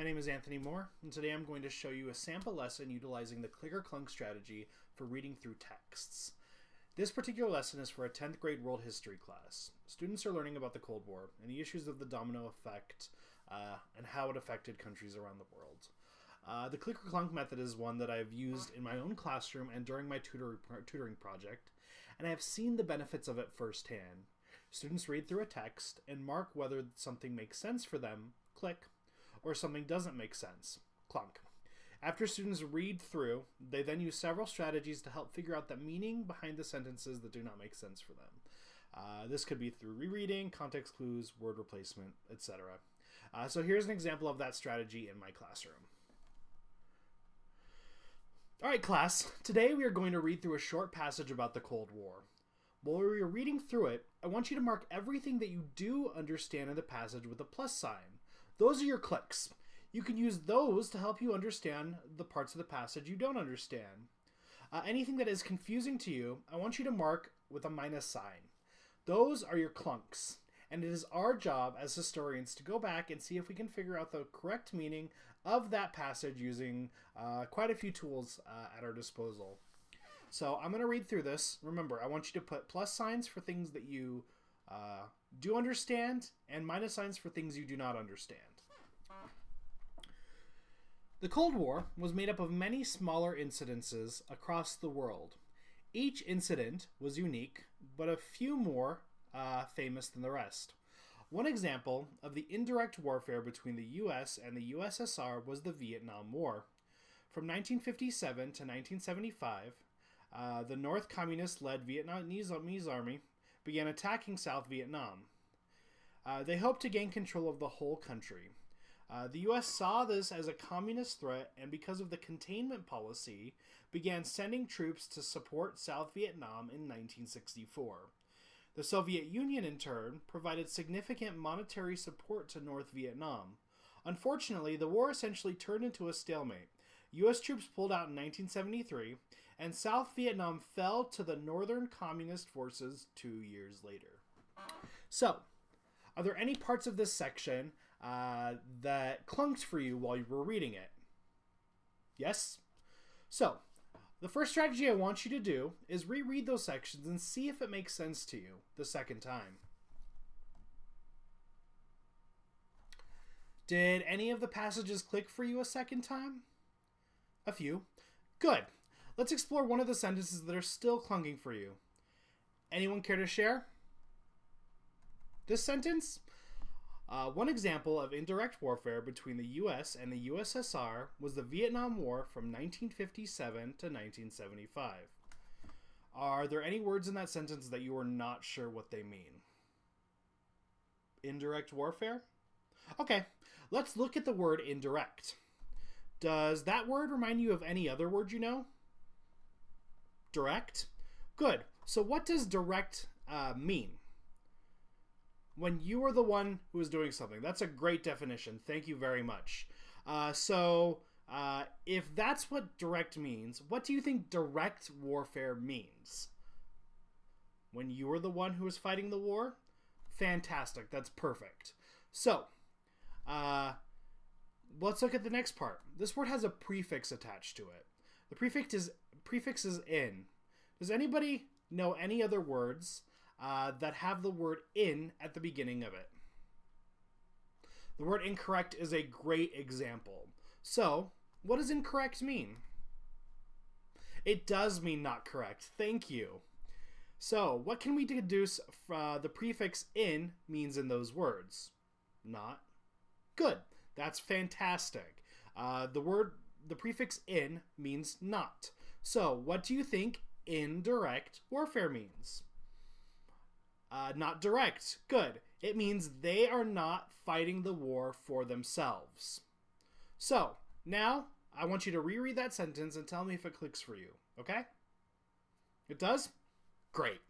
My name is Anthony Moore, and today I'm going to show you a sample lesson utilizing the Clunk strategy for reading through texts. This particular lesson is for a 10th grade world history class. Students are learning about the Cold War and the issues of the domino effect and how it affected countries around the world. The Clunk method is one that I've used in my own classroom and during my tutoring project, and I have seen the benefits of it firsthand. Students read through a text and mark whether something makes sense for them, click, or something doesn't make sense, clunk. After students read through, they then use several strategies to help figure out the meaning behind the sentences that do not make sense for them. This could be through rereading, context clues, word replacement, etc. So here's an example of that strategy in my classroom. Alright class, today we are going to read through a short passage about the Cold War. While we are reading through it, I want you to mark everything that you do understand in the passage with a plus sign. Those are your clicks. You can use those to help you understand the parts of the passage you don't understand. Anything that is confusing to you, I want you to mark with a minus sign. Those are your clunks, and it is our job as historians to go back and see if we can figure out the correct meaning of that passage using quite a few tools at our disposal. So I'm going to read through this. Remember, I want you to put plus signs for things that you do understand and minus signs for things you do not understand. The Cold War was made up of many smaller incidences across the world. Each incident was unique, but a few more famous than the rest. One example of the indirect warfare between the US and the USSR was the Vietnam War. From 1957 to 1975, the North Communist-led Vietnamese army began attacking South Vietnam. They hoped to gain control of the whole country. The U.S. saw this as a communist threat and because of the containment policy, began sending troops to support South Vietnam in 1964. The Soviet Union, in turn, provided significant monetary support to North Vietnam. Unfortunately, the war essentially turned into a stalemate. U.S. troops pulled out in 1973, and South Vietnam fell to the Northern Communist forces 2 years later. So, are there any parts of this section that clunked for you while you were reading it? Yes? So, the first strategy I want you to do is reread those sections and see if it makes sense to you the second time. Did any of the passages click for you a second time? A few. Good. Let's explore one of the sentences that are still clunking for you. Anyone care to share? This sentence? One example of indirect warfare between the U.S. and the USSR was the Vietnam War from 1957 to 1975. Are there any words in that sentence that you are not sure what they mean? Indirect warfare? Okay, let's look at the word indirect. Does that word remind you of any other word you know? Direct? Good. So what does direct mean? When you are the one who is doing something. That's a great definition. Thank you very much. If that's what direct means, what do you think direct warfare means? When you are the one who is fighting the war? Fantastic. That's perfect. So, let's look at the next part. This word has a prefix attached to it. The prefix is in. Does anybody know any other words that have the word in at the beginning of it? The word incorrect is a great example. So, what does incorrect mean? It does mean not correct. Thank you. So, what can we deduce the prefix in means in those words? Not. Good. That's fantastic. The prefix in means not. So, what do you think indirect warfare means? Not direct. Good. It means they are not fighting the war for themselves. So, now, I want you to reread that sentence and tell me if it clicks for you. Okay? It does? Great.